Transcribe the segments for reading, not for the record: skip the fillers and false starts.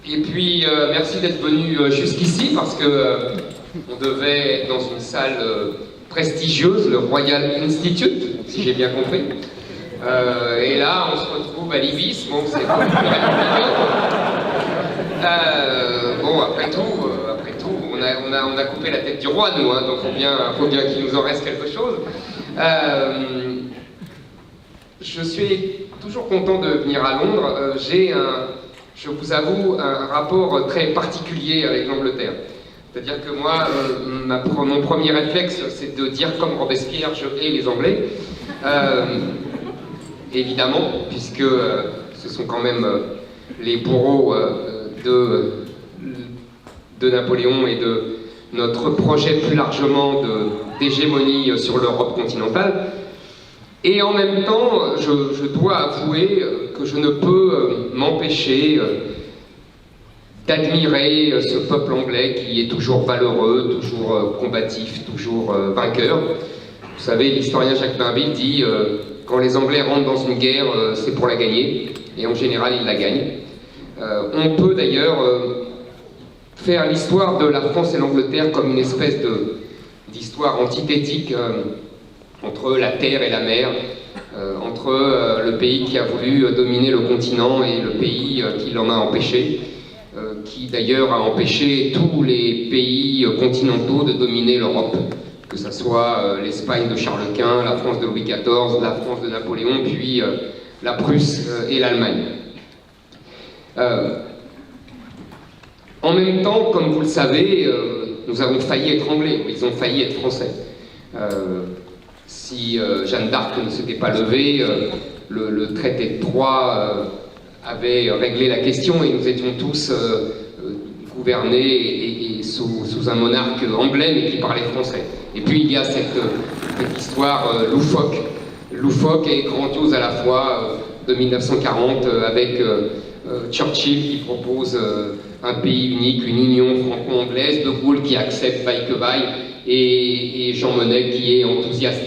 Et puis, merci d'être venu jusqu'ici, parce que on devait être dans une salle prestigieuse, le Royal Institute, si j'ai bien compris. Et là, on se retrouve à l'Ibis, bon, c'est pas plus républicain. Bon, après tout, on a coupé la tête du roi, nous, hein, donc faut bien qu'il nous en reste quelque chose. Je suis toujours content de venir à Londres. Je vous avoue, un rapport très particulier avec l'Angleterre. C'est-à-dire que moi, mon premier réflexe, c'est de dire comme Robespierre, je hais les Anglais. Évidemment, puisque ce sont quand même les bourreaux de Napoléon et de notre projet plus largement d'hégémonie sur l'Europe continentale. Et en même temps, je dois avouer que je ne peux m'empêcher d'admirer ce peuple anglais qui est toujours valeureux, toujours combatif, toujours vainqueur. Vous savez, l'historien Jacques Bainville dit quand les Anglais rentrent dans une guerre, c'est pour la gagner, et en général, ils la gagnent. On peut d'ailleurs faire l'histoire de la France et l'Angleterre comme une espèce d'histoire antithétique entre la terre et la mer, entre le pays qui a voulu dominer le continent et le pays qui l'en a empêché, qui d'ailleurs a empêché tous les pays continentaux de dominer l'Europe, que ce soit l'Espagne de Charles Quint, la France de Louis XIV, la France de Napoléon, puis la Prusse et l'Allemagne. En même temps, comme vous le savez, nous avons failli être anglais, ils ont failli être français. Si Jeanne d'Arc ne s'était pas levée, le traité de Troyes avait réglé la question et nous étions tous gouvernés et sous un monarque anglais mais qui parlait français. Et puis il y a cette histoire loufoque et grandiose à la fois de 1940 avec Churchill qui propose un pays unique, une union franco-anglaise, De Gaulle qui accepte vaille que vaille et Jean Monnet qui est enthousiaste.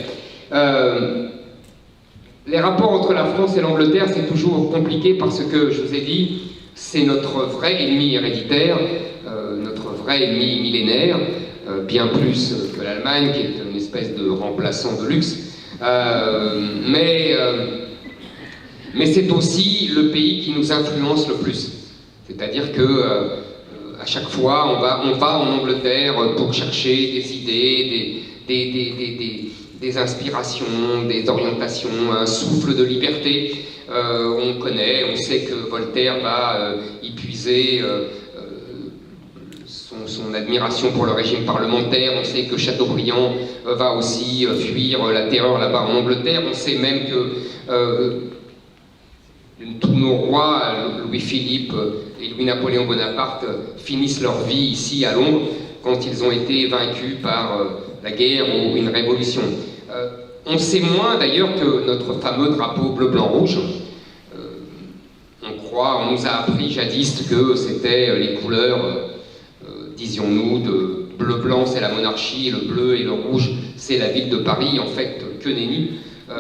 Les rapports entre la France et l'Angleterre, c'est toujours compliqué parce que, je vous ai dit, c'est notre vrai ennemi héréditaire, notre vrai ennemi millénaire, bien plus que l'Allemagne, qui est une espèce de remplaçant de luxe. Mais c'est aussi le pays qui nous influence le plus. C'est-à-dire que à chaque fois, on va en Angleterre pour chercher des idées, des inspirations, des orientations, un souffle de liberté. On sait que Voltaire va y puiser son admiration pour le régime parlementaire, on sait que Chateaubriand va aussi fuir la terreur là-bas en Angleterre, on sait même que tous nos rois, Louis-Philippe et Louis-Napoléon Bonaparte, finissent leur vie ici à Londres quand ils ont été vaincus par la guerre ou une révolution. On sait moins d'ailleurs que notre fameux drapeau bleu-blanc-rouge, on nous a appris jadis que c'était les couleurs, disions-nous, de bleu-blanc c'est la monarchie, le bleu et le rouge c'est la ville de Paris. En fait, que nenni,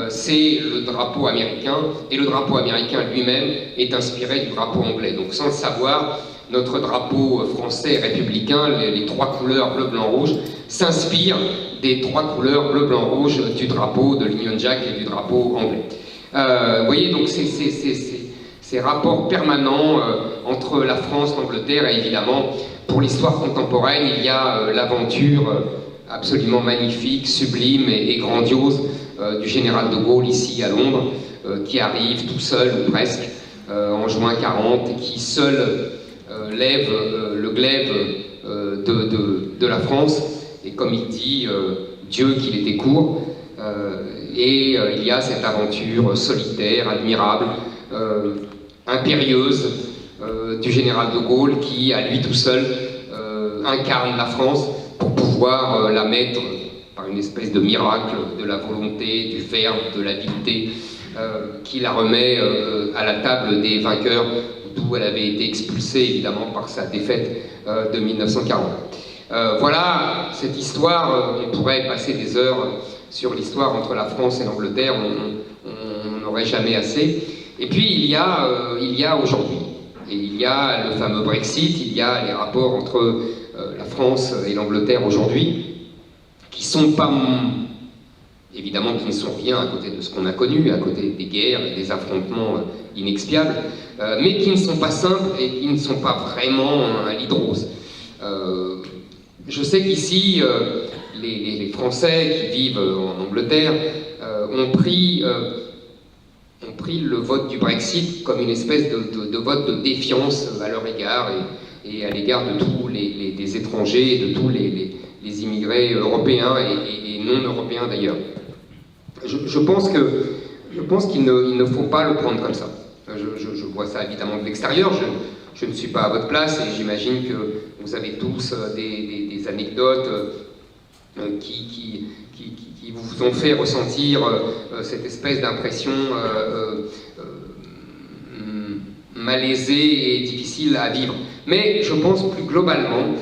c'est le drapeau américain, et le drapeau américain lui-même est inspiré du drapeau anglais. Donc sans le savoir, notre drapeau français républicain, les trois couleurs bleu, blanc, rouge, s'inspirent des trois couleurs bleu, blanc, rouge du drapeau de l'Union Jack et du drapeau anglais. Vous voyez, donc ces rapports permanents entre la France, l'Angleterre, et évidemment, pour l'histoire contemporaine, il y a l'aventure absolument magnifique, sublime et grandiose du général de Gaulle ici à Londres, qui arrive tout seul, ou presque, en juin 40, et qui seul lève le glaive de la France, et comme il dit, Dieu qu'il était court, et il y a cette aventure solitaire, admirable, impérieuse du général de Gaulle qui, à lui tout seul, incarne la France pour pouvoir la mettre, par une espèce de miracle de la volonté, du verbe, de l'habileté, qui la remet à la table des vainqueurs, d'où elle avait été expulsée évidemment par sa défaite de 1940. Voilà cette histoire. On pourrait passer des heures sur l'histoire entre la France et l'Angleterre, on n'aurait jamais assez. Et puis il y a aujourd'hui, et il y a le fameux Brexit, il y a les rapports entre la France et l'Angleterre aujourd'hui, qui sont pas, évidemment, qui ne sont rien à côté de ce qu'on a connu, à côté des guerres et des affrontements inexpiables, mais qui ne sont pas simples et qui ne sont pas vraiment un lit de rose. Je sais qu'ici, les Français qui vivent en Angleterre ont pris le vote du Brexit comme une espèce de vote de défiance à leur égard et à l'égard de tous les étrangers, de tous les immigrés européens et non européens d'ailleurs. Je pense qu'il ne faut pas le prendre comme ça. Je vois ça évidemment de l'extérieur, je ne suis pas à votre place et j'imagine que vous avez tous des anecdotes qui vous ont fait ressentir cette espèce d'impression malaisée et difficile à vivre. Mais je pense plus globalement,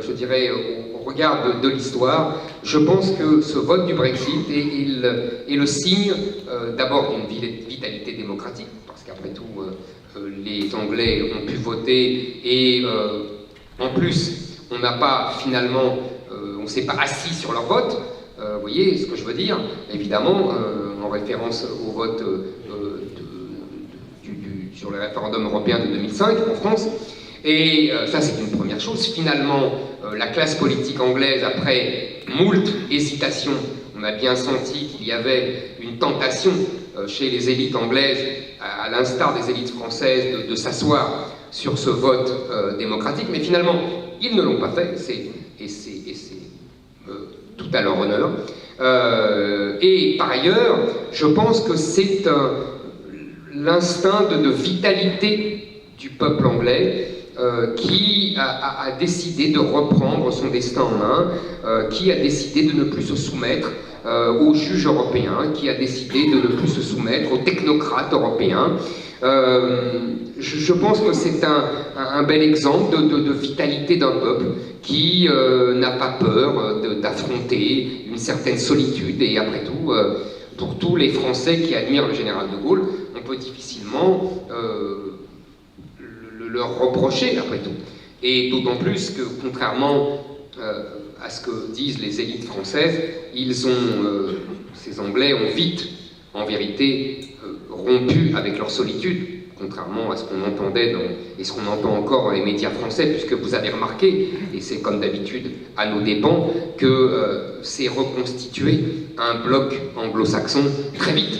je dirais au regard de l'histoire, je pense que ce vote du Brexit est le signe d'abord d'une vitalité démocratique, parce qu'après tout, les Anglais ont pu voter et en plus, on n'a pas finalement, on ne s'est pas assis sur leur vote. Vous voyez ce que je veux dire? Évidemment, en référence au vote sur le référendum européen de 2005 en France. Et ça, c'est une première chose. Finalement, la classe politique anglaise, après moult hésitations, on a bien senti qu'il y avait une tentation chez les élites anglaises, à l'instar des élites françaises, de s'asseoir sur ce vote démocratique. Mais finalement, ils ne l'ont pas fait. Et c'est tout à leur honneur. Et par ailleurs, je pense que c'est l'instinct de vitalité du peuple anglais qui a décidé de reprendre son destin en main, qui a décidé de ne plus se soumettre aux juges européens, qui a décidé de ne plus se soumettre aux technocrates européens. Je pense que c'est un bel exemple de vitalité d'un peuple qui n'a pas peur d'affronter une certaine solitude. Et après tout, pour tous les Français qui admirent le général de Gaulle, on peut difficilement leur reprocher, après tout. Et d'autant plus que, contrairement à ce que disent les élites françaises, ces Anglais ont vite, en vérité, rompu avec leur solitude, contrairement à ce qu'on entendait et ce qu'on entend encore dans les médias français, puisque vous avez remarqué, et c'est comme d'habitude à nos dépens, que c'est reconstitué un bloc anglo-saxon très vite.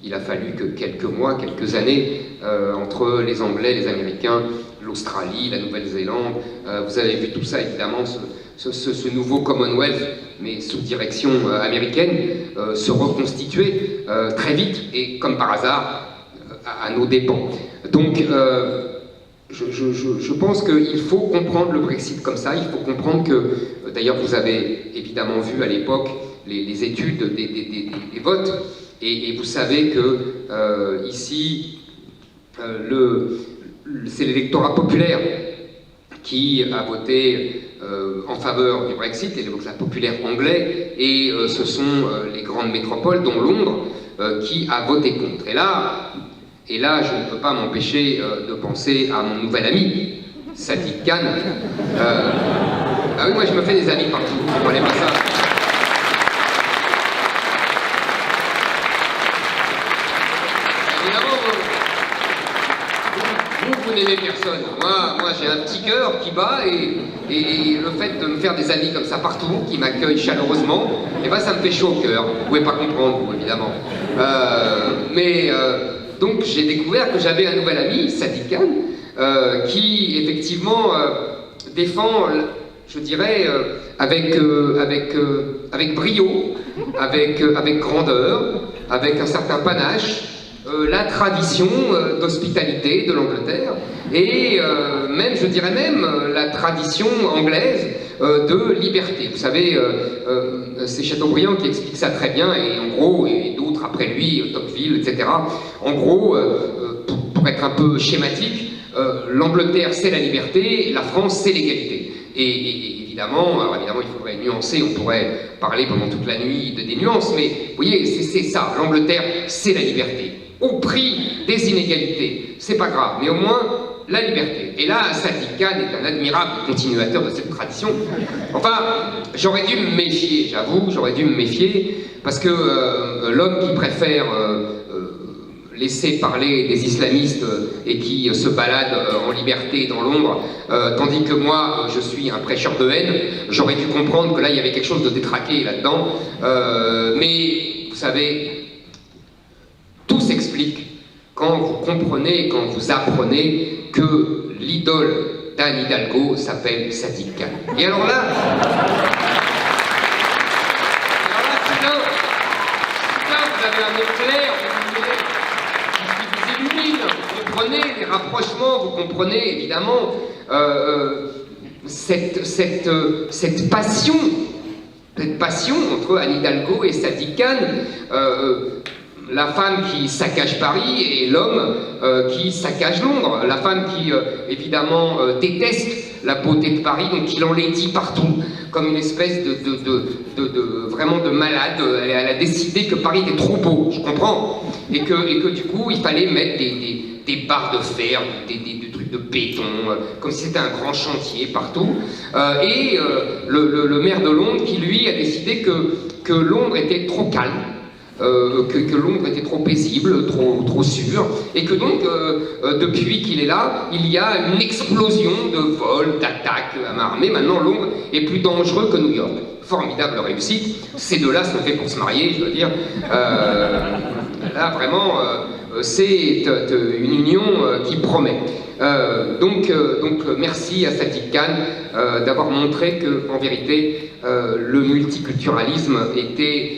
Il a fallu que quelques mois, quelques années, entre les Anglais, les Américains, l'Australie, la Nouvelle-Zélande, vous avez vu tout ça évidemment, ce nouveau Commonwealth, mais sous direction américaine, se reconstituer très vite, et comme par hasard, à nos dépens. Donc, je pense qu'il faut comprendre le Brexit comme ça, il faut comprendre que, d'ailleurs vous avez évidemment vu à l'époque les études des votes, et vous savez que ici, c'est l'électorat populaire qui a voté en faveur du Brexit, l'électorat populaire anglais, et ce sont les grandes métropoles, dont Londres, qui a voté contre. Et là, je ne peux pas m'empêcher de penser à mon nouvel ami, Sadiq Khan. Ah oui, moi je me fais des amis partout, vous ne comprenez pas ça. Évidemment, vous n'aimez personne. Moi j'ai un petit cœur qui bat et le fait de me faire des amis comme ça partout, qui m'accueillent chaleureusement, et ben ça me fait chaud au cœur. Vous ne pouvez pas comprendre, vous, évidemment. Donc j'ai découvert que j'avais un nouvel ami, Sadiq Khan, qui effectivement défend, je dirais, avec brio, avec grandeur, avec un certain panache, la tradition d'hospitalité de l'Angleterre et même, je dirais même, la tradition anglaise de liberté. Vous savez, c'est Chateaubriand qui explique ça très bien, et en gros, et d'autres après lui, Tocqueville, etc. En gros, pour être un peu schématique, l'Angleterre c'est la liberté, la France c'est l'égalité. Et évidemment, alors évidemment il faudrait nuancer, on pourrait parler pendant toute la nuit des nuances, mais vous voyez, c'est ça, l'Angleterre c'est la liberté. au prix des inégalités. C'est pas grave, mais au moins la liberté. Et là, Sadiq Khan est un admirable continuateur de cette tradition. Enfin, j'aurais dû me méfier, j'avoue, j'aurais dû me méfier, parce que l'homme qui préfère laisser parler des islamistes et qui se balade en liberté dans l'ombre, tandis que moi, je suis un prêcheur de haine, j'aurais dû comprendre que là, il y avait quelque chose de détraqué là-dedans. Mais, vous savez, tout s'explique quand vous comprenez, quand vous apprenez que l'idole d'Anne Hidalgo s'appelle Sadiq Khan. Et alors là, vous avez un éclair, qui vous illumine, vous comprenez les rapprochements, vous comprenez évidemment cette passion entre Anne Hidalgo et Sadiq Khan, la femme qui saccage Paris et l'homme qui saccage Londres, la femme qui évidemment déteste la beauté de Paris, donc il enlaidit partout, comme une espèce vraiment de malade. Elle a décidé que Paris était trop beau, je comprends, et que du coup il fallait mettre des barres de fer, des trucs de béton, comme si c'était un grand chantier partout. Et le maire de Londres qui lui a décidé que Londres était trop calme. Que Londres était trop paisible, trop sûr, et que donc, depuis qu'il est là, il y a une explosion de vols, d'attaques à main armée. Maintenant, Londres est plus dangereux que New York. Formidable réussite. Ces deux-là sont faits pour se marier, je veux dire. Là, vraiment, c'est une union qui promet. Donc, merci à Sadiq Khan d'avoir montré que, en vérité, le multiculturalisme était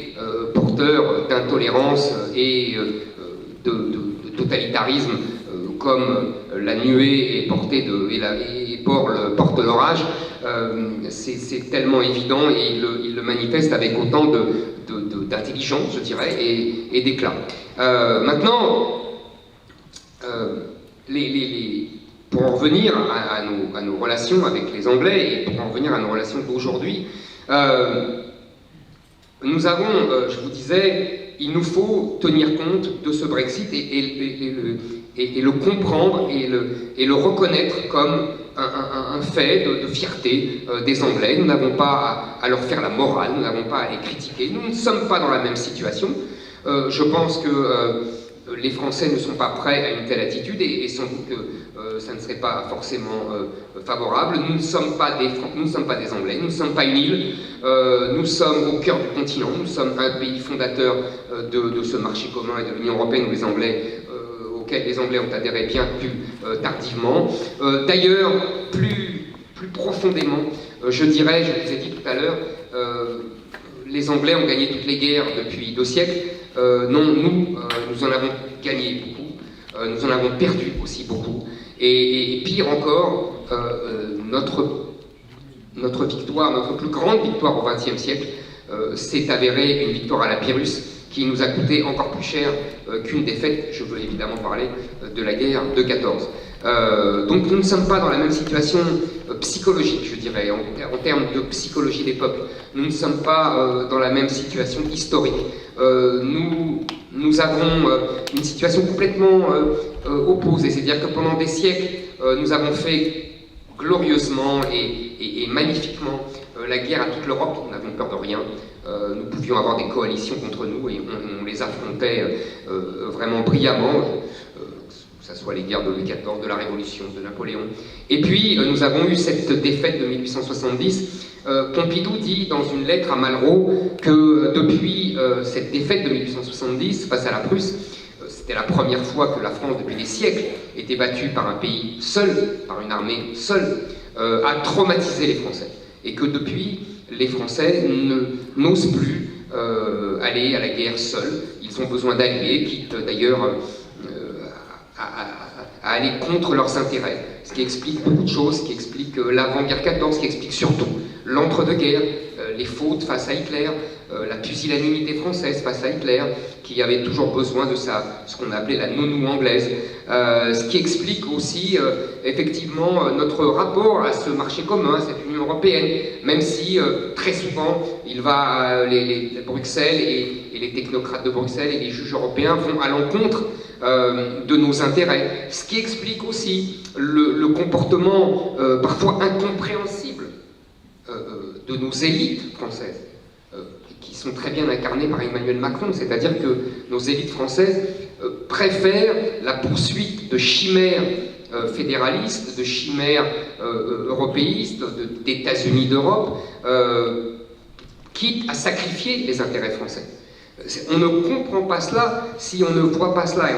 porteur d'intolérance et de totalitarisme, comme la nuée est portée porte l'orage. C'est tellement évident, et il le manifeste avec autant d'intelligence, je dirais, et d'éclat. Maintenant, pour en revenir à nos relations avec les Anglais, et pour en revenir à nos relations d'aujourd'hui, nous avons, je vous disais, il nous faut tenir compte de ce Brexit et le comprendre et le reconnaître comme un fait de fierté des Anglais. Nous n'avons pas à leur faire la morale, nous n'avons pas à les critiquer. Nous ne sommes pas dans la même situation. Je pense que les Français ne sont pas prêts à une telle attitude, et sans doute que ça ne serait pas forcément favorable. Nous ne sommes pas des Anglais, nous ne sommes pas une île, nous sommes au cœur du continent, nous sommes un pays fondateur de ce marché commun et de l'Union européenne auquel les Anglais ont adhéré bien plus tardivement. D'ailleurs, plus profondément, je dirais, je vous ai dit tout à l'heure, les Anglais ont gagné toutes les guerres depuis 2 siècles. Non, nous en avons gagné beaucoup, nous en avons perdu aussi beaucoup, et pire encore, notre victoire, notre plus grande victoire au XXe siècle, s'est avérée une victoire à la Pyrrhus, qui nous a coûté encore plus cher qu'une défaite. Je veux évidemment parler de la guerre de 14. Donc nous ne sommes pas dans la même situation psychologique, je dirais, en termes de psychologie des peuples. Nous ne sommes pas dans la même situation historique. Nous avons une situation complètement opposée, c'est-à-dire que pendant des siècles, nous avons fait glorieusement et magnifiquement la guerre à toute l'Europe. Nous n'avons peur de rien. Nous pouvions avoir des coalitions contre nous et on les affrontait vraiment brillamment, que ce soit les guerres de Louis XIV, de la Révolution, de Napoléon. Et puis nous avons eu cette défaite de 1870. Pompidou dit dans une lettre à Malraux que depuis cette défaite de 1870 face à la Prusse, c'était la première fois que la France, depuis des siècles, était battue par un pays seul, par une armée seule, a traumatisé les Français. Et que depuis, les Français n'osent plus aller à la guerre seuls. Ils ont besoin d'alliés, quitte d'ailleurs à aller contre leurs intérêts. Ce qui explique beaucoup de choses, ce qui explique l'avant-guerre 14, ce qui explique surtout l'entre-deux-guerres, les fautes face à Hitler, la pusillanimité française face à Hitler, qui avait toujours besoin de ce qu'on appelait la nounou anglaise, ce qui explique aussi effectivement notre rapport à ce marché commun, à cette Union européenne, même si très souvent les Bruxelles et les technocrates de Bruxelles et les juges européens vont à l'encontre de nos intérêts, ce qui explique aussi le comportement parfois incompréhensible de nos élites françaises, qui sont très bien incarnées par Emmanuel Macron, c'est-à-dire que nos élites françaises préfèrent la poursuite de chimères fédéralistes, de chimères européistes, d'États-Unis d'Europe, quitte à sacrifier les intérêts français. On ne comprend pas cela si on ne voit pas cela, et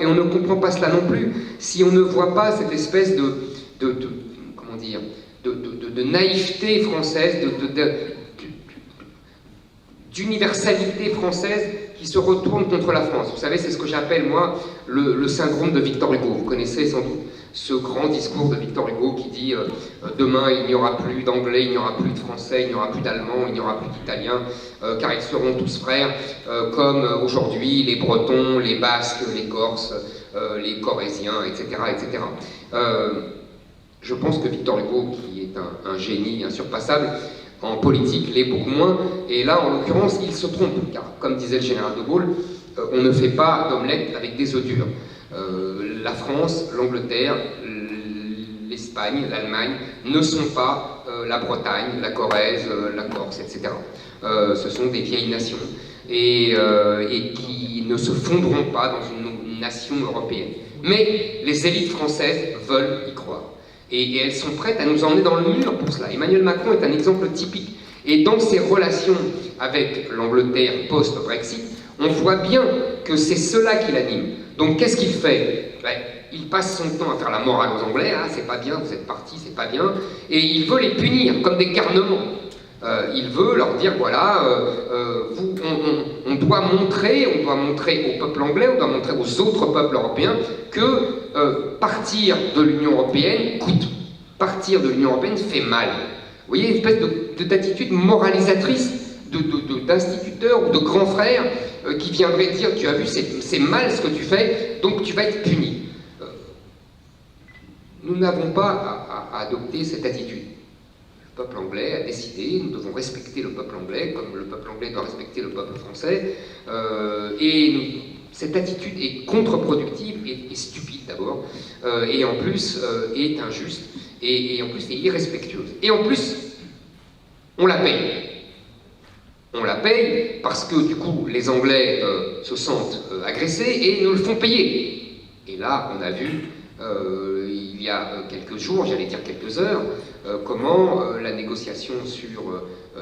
on ne comprend pas cela non plus si on ne voit pas cette espèce comment dire, de naïveté française, d'universalité française qui se retourne contre la France. Vous savez, c'est ce que j'appelle, moi, le syndrome de Victor Hugo. Vous connaissez sans doute ce grand discours de Victor Hugo qui dit demain il n'y aura plus d'anglais, il n'y aura plus de français, il n'y aura plus d'allemand, il n'y aura plus d'italien, car ils seront tous frères, comme aujourd'hui les Bretons, les Basques, les Corses, les Corréziens, etc. etc. Je pense que Victor Hugo, qui est un génie insurpassable, en politique l'est beaucoup moins, et là en l'occurrence il se trompe, car comme disait le général de Gaulle, on ne fait pas d'omelette avec des œufs durs. La France, l'Angleterre, l'Espagne, l'Allemagne ne sont pas la Bretagne, la Corrèze, la Corse, etc. Ce sont des vieilles nations et qui ne se fondront pas dans une nation européenne. Mais les élites françaises veulent y croire. Et elles sont prêtes à nous emmener dans le mur pour cela. Emmanuel Macron est un exemple typique. Et dans ses relations avec l'Angleterre post-Brexit, on voit bien que c'est cela qui l'anime. Donc qu'est-ce qu'il fait? Il passe son temps à faire la morale aux Anglais, ah, c'est pas bien, vous êtes partis, c'est pas bien, et il veut les punir comme des garnements. Il veut leur dire, voilà, on doit montrer au peuple anglais, on doit montrer aux autres peuples européens que partir de l'Union européenne coûte. Partir de l'Union européenne fait mal. Vous voyez, une espèce d'attitude moralisatrice d'instituteurs ou de grands frères qui viendraient dire, tu as vu, c'est mal ce que tu fais, donc tu vas être puni. Nous n'avons pas à adopter cette attitude. Le peuple anglais a décidé, nous devons respecter le peuple anglais, comme le peuple anglais doit respecter le peuple français, cette attitude est contre-productive et stupide d'abord, et en plus est injuste, et en plus est irrespectueuse. Et en plus, on la paye. On la paye parce que du coup, les Anglais se sentent agressés et nous le font payer. Et là, on a vu, il y a quelques jours, j'allais dire quelques heures, comment la négociation sur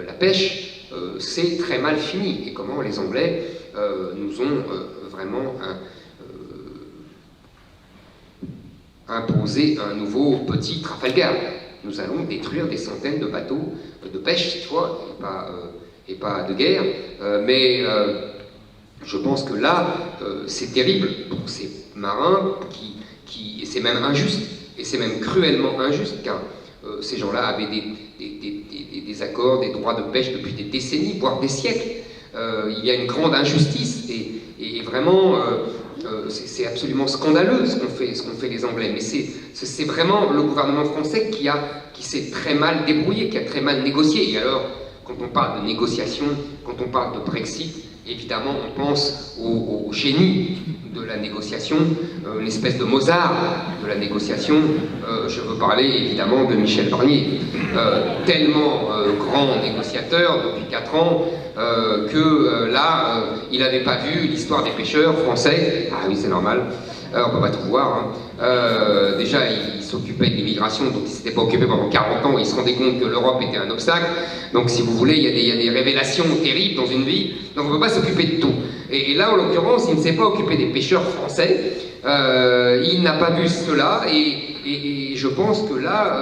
la pêche s'est très mal finie et comment les Anglais nous ont vraiment imposé un nouveau petit Trafalgar. Nous allons détruire des centaines de bateaux de pêche cette fois, et pas de guerre, mais je pense que là, c'est terrible pour ces marins et c'est même injuste, et c'est même cruellement injuste, car ces gens-là avaient des accords, des droits de pêche depuis des décennies, voire des siècles. Il y a une grande injustice, et vraiment, c'est absolument scandaleux ce qu'ont fait les Anglais, mais c'est vraiment le gouvernement français qui s'est très mal débrouillé, qui a très mal négocié. Et alors, quand on parle de négociation, quand on parle de Brexit, évidemment, on pense au génie de la négociation, l'espèce de Mozart de la négociation. Je veux parler évidemment de Michel Barnier, tellement grand négociateur depuis 4 ans que là, il n'avait pas vu l'histoire des pêcheurs français. Ah oui, c'est normal. On ne peut pas tout voir. Hein. Déjà, il s'occupait de l'immigration, donc il ne s'était pas occupé pendant 40 ans, il se rendait compte que l'Europe était un obstacle. Donc, si vous voulez, il y a des révélations terribles dans une vie, donc on ne peut pas s'occuper de tout. Et là, en l'occurrence, il ne s'est pas occupé des pêcheurs français, il n'a pas vu cela, et je pense que là,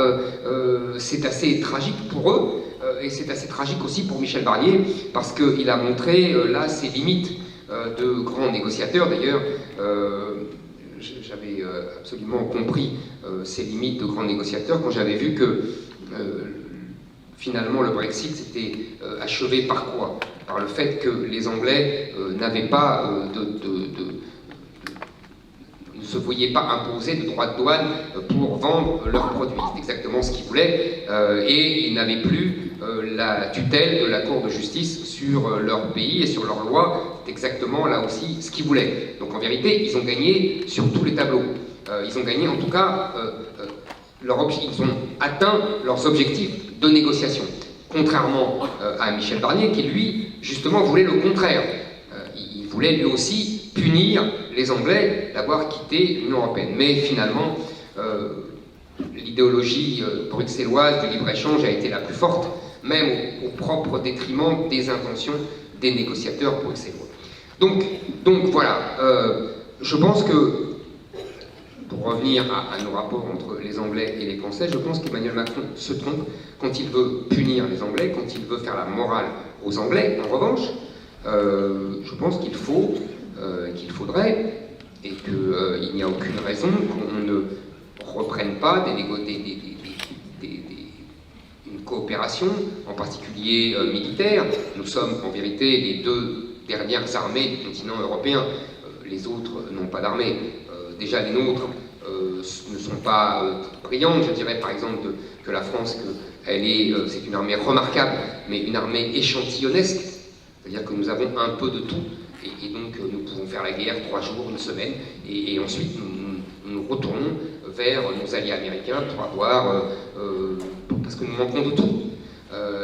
c'est assez tragique pour eux, et c'est assez tragique aussi pour Michel Barnier, parce qu'il a montré là ses limites de grand négociateur. D'ailleurs, j'avais absolument compris ces limites de grand négociateur quand j'avais vu que finalement le Brexit s'était achevé par quoi? Par le fait que les Anglais n'avaient pas ne se voyaient pas imposer de droits de douane pour vendre leurs produits. C'est exactement ce qu'ils voulaient, et ils n'avaient plus la tutelle de la Cour de justice sur leur pays et sur leurs lois. exactement là aussi ce qu'ils voulaient. Donc en vérité, ils ont gagné sur tous les tableaux. Ils ont gagné en tout cas, ils ont atteint leurs objectifs de négociation. Contrairement à Michel Barnier qui lui, justement, voulait le contraire. Il voulait lui aussi punir les Anglais d'avoir quitté l'Union européenne. Mais finalement, l'idéologie bruxelloise du libre-échange a été la plus forte, même au propre détriment des intentions des négociateurs bruxellois. Donc voilà, je pense que, pour revenir à nos rapports entre les Anglais et les Français, je pense qu'Emmanuel Macron se trompe quand il veut punir les Anglais, quand il veut faire la morale aux Anglais. En revanche, je pense qu'il faudrait, et qu'il n'y a aucune raison qu'on ne reprenne pas une coopération, en particulier militaire. Nous sommes en vérité les deux dernières armées du continent européen. Les autres n'ont pas d'armée. Déjà les nôtres ne sont pas brillantes. Je dirais par exemple que la France, c'est une armée remarquable, mais une armée échantillonnesque. C'est-à-dire que nous avons un peu de tout, et donc nous pouvons faire la guerre 3 jours, une semaine, et ensuite nous retournons vers nos alliés américains pour avoir, parce que nous manquons de tout.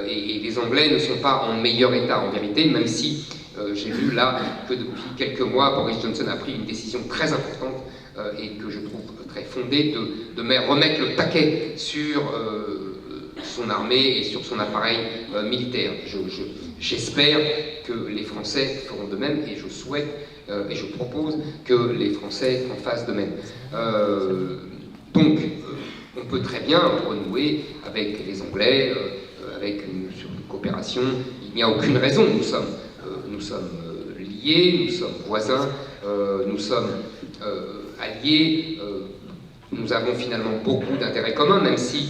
Et les Anglais ne sont pas en meilleur état en vérité, même si j'ai vu là que depuis quelques mois, Boris Johnson a pris une décision très importante et que je trouve très fondée de remettre le paquet sur son armée et sur son appareil militaire. J'espère que les Français feront de même, et je souhaite et je propose que les Français en fassent de même. Donc, on peut très bien renouer avec les Anglais, sur une coopération. Il n'y a aucune raison. Nous sommes liés, nous sommes voisins, nous sommes alliés. Nous avons finalement beaucoup d'intérêts communs, même si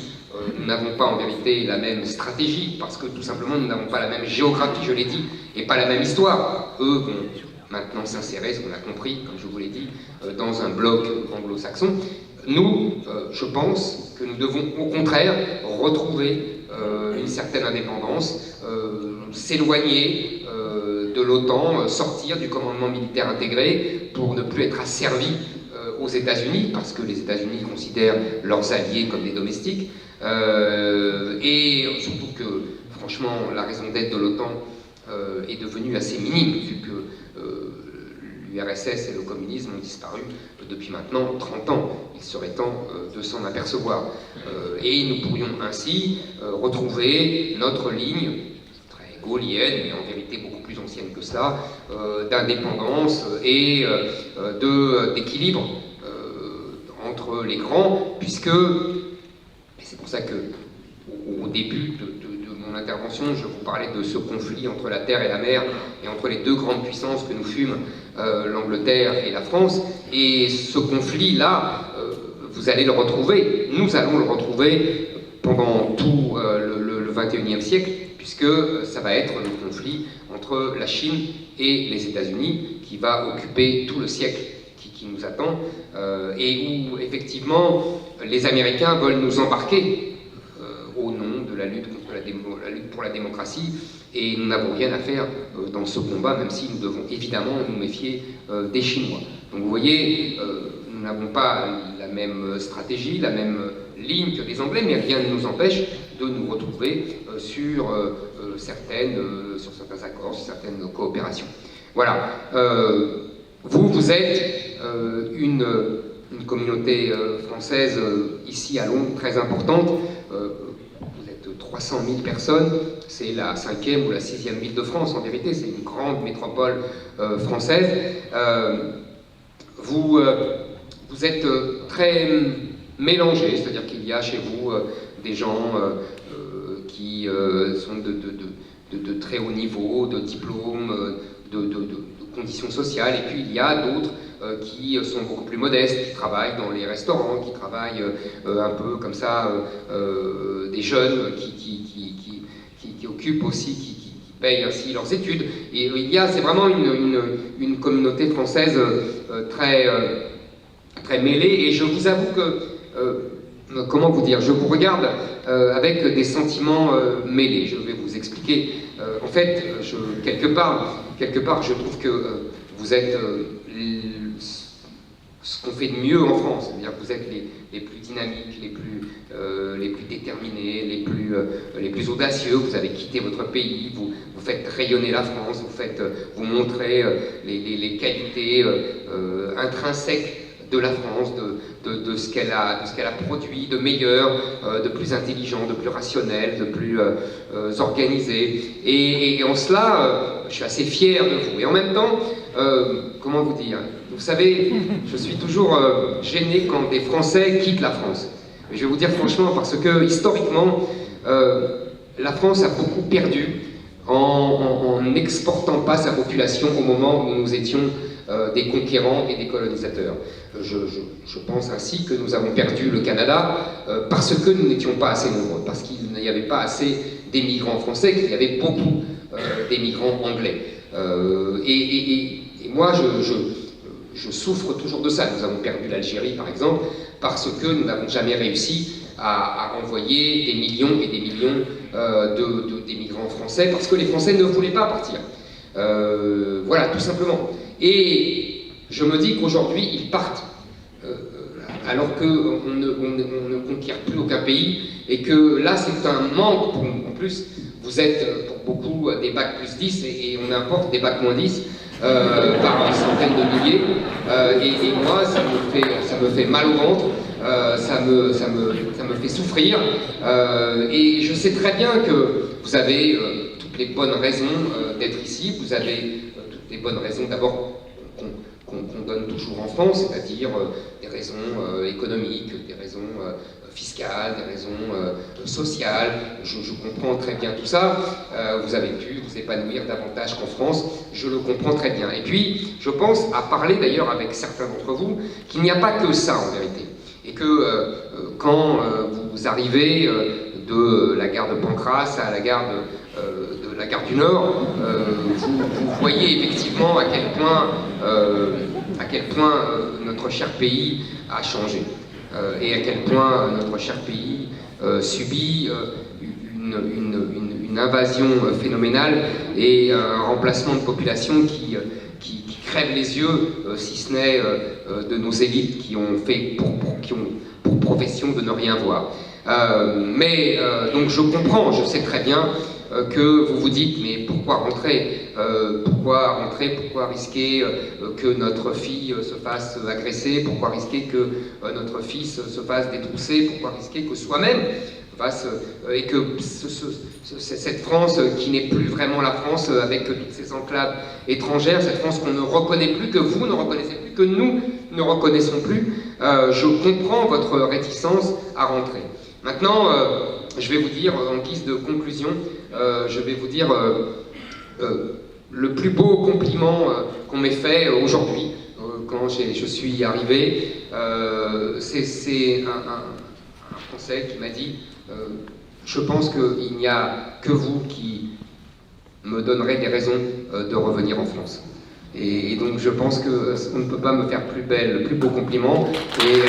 nous n'avons pas en vérité la même stratégie, parce que tout simplement nous n'avons pas la même géographie, je l'ai dit, et pas la même histoire. Eux vont maintenant s'insérer, ce qu'on a compris, comme je vous l'ai dit, dans un bloc anglo-saxon. Nous, je pense que nous devons au contraire retrouver une certaine indépendance, s'éloigner de l'OTAN, sortir du commandement militaire intégré pour ne plus être asservis aux États-Unis, parce que les États-Unis considèrent leurs alliés comme des domestiques, et surtout que, franchement, la raison d'être de l'OTAN est devenue assez minime, vu que l'URSS et le communisme ont disparu depuis maintenant 30 ans. Il serait temps de s'en apercevoir. Et nous pourrions ainsi retrouver notre ligne, très gaulienne, mais en vérité beaucoup plus ancienne que cela, d'indépendance et d'équilibre entre les grands, puisque, et c'est pour ça que au début de mon intervention, je vous parlais de ce conflit entre la terre et la mer, et entre les deux grandes puissances que nous fûmes, l'Angleterre et la France, et ce conflit-là, vous allez le retrouver, nous allons le retrouver pendant tout le 21e siècle, puisque ça va être le conflit entre la Chine et les États-Unis qui va occuper tout le siècle qui nous attend, et où effectivement les Américains veulent nous embarquer au nom de la lutte contre la lutte pour la démocratie, et nous n'avons rien à faire dans ce combat, même si nous devons évidemment nous méfier des Chinois. Donc vous voyez, nous n'avons pas la même stratégie, la même ligne que les Anglais, mais rien ne nous empêche de nous retrouver sur certains accords, sur certaines coopérations. Voilà. Vous êtes une communauté française ici à Londres très importante. Vous êtes 300 000 personnes, c'est la 5e ou la 6e ville de France en vérité, c'est une grande métropole française. Vous êtes très mélangés, c'est-à-dire qu'il y a chez vous des gens qui sont de très haut niveau, de diplômes, de conditions sociales, et puis il y a d'autres qui sont beaucoup plus modestes, qui travaillent dans les restaurants, qui travaillent un peu comme ça, des jeunes qui occupent aussi, qui payent ainsi leurs études. Et c'est vraiment une communauté française très mêlée, et je vous avoue que, comment vous dire, je vous regarde avec des sentiments mêlés. Je vais vous expliquer. En fait, quelque part, quelque part, je trouve que vous êtes ce qu'on fait de mieux en France, c'est-à-dire que vous êtes les plus dynamiques, les plus déterminés, les plus audacieux. Vous avez quitté votre pays, vous faites rayonner la France, vous montrez les qualités intrinsèques de la France, de ce qu'elle a produit de meilleur, de plus intelligent, de plus rationnel, de plus organisé. Et en cela, je suis assez fier de vous. Et en même temps, comment vous dire, vous savez, je suis toujours gêné quand des Français quittent la France. Et je vais vous dire franchement, parce que historiquement, la France a beaucoup perdu en n'exportant pas sa population au moment où nous étions des conquérants et des colonisateurs. Je pense ainsi que nous avons perdu le Canada parce que nous n'étions pas assez nombreux, parce qu'il n'y avait pas assez d'émigrants français, qu'il y avait beaucoup d'émigrants anglais. Et moi, je souffre toujours de ça. Nous avons perdu l'Algérie, par exemple, parce que nous n'avons jamais réussi à envoyer des millions et des millions d'émigrants français, parce que les Français ne voulaient pas partir. Voilà, tout simplement. Et je me dis qu'aujourd'hui, ils partent, alors qu'on ne conquiert plus aucun pays, et que là, c'est un manque pour nous. En plus, vous êtes pour beaucoup des bacs plus 10, et on importe des bacs moins 10 par centaines de milliers. Et moi, ça me fait mal au ventre, ça me fait souffrir. Et je sais très bien que vous avez toutes les bonnes raisons d'être ici. Vous avez toutes les bonnes raisons d'abord qu'on donne toujours en France, c'est-à-dire des raisons économiques, des raisons fiscales, des raisons sociales. Je comprends très bien tout ça. Vous avez pu vous épanouir davantage qu'en France, je le comprends très bien. Et puis, je pense à parler d'ailleurs avec certains d'entre vous qu'il n'y a pas que ça en vérité. Et que quand vous arrivez de la gare de Pancrace à la gare de la gare du Nord, vous voyez effectivement à quel point notre cher pays a changé et à quel point notre cher pays subit une invasion phénoménale et un remplacement de population qui crève les yeux, si ce n'est de nos élites qui ont pour profession de ne rien voir. Donc je comprends, je sais très bien que vous vous dites, mais pourquoi rentrer, pourquoi risquer que notre fille se fasse agresser, pourquoi risquer que notre fils se fasse détrousser, pourquoi risquer que soi-même et que cette France qui n'est plus vraiment la France avec toutes ces enclaves étrangères, cette France qu'on ne reconnaît plus, que vous ne reconnaissez plus, que nous ne reconnaissons plus, je comprends votre réticence à rentrer. Maintenant, je vais vous dire, en guise de conclusion, je vais vous dire le plus beau compliment qu'on m'ait fait aujourd'hui, quand je suis arrivé, c'est un Français qui m'a dit je pense qu'il n'y a que vous qui me donnerez des raisons de revenir en France. Et donc je pense qu'on ne peut pas me faire plus beau compliment. Et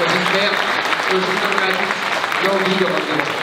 j'espère que je vous donnerai l'envie de revenir en France.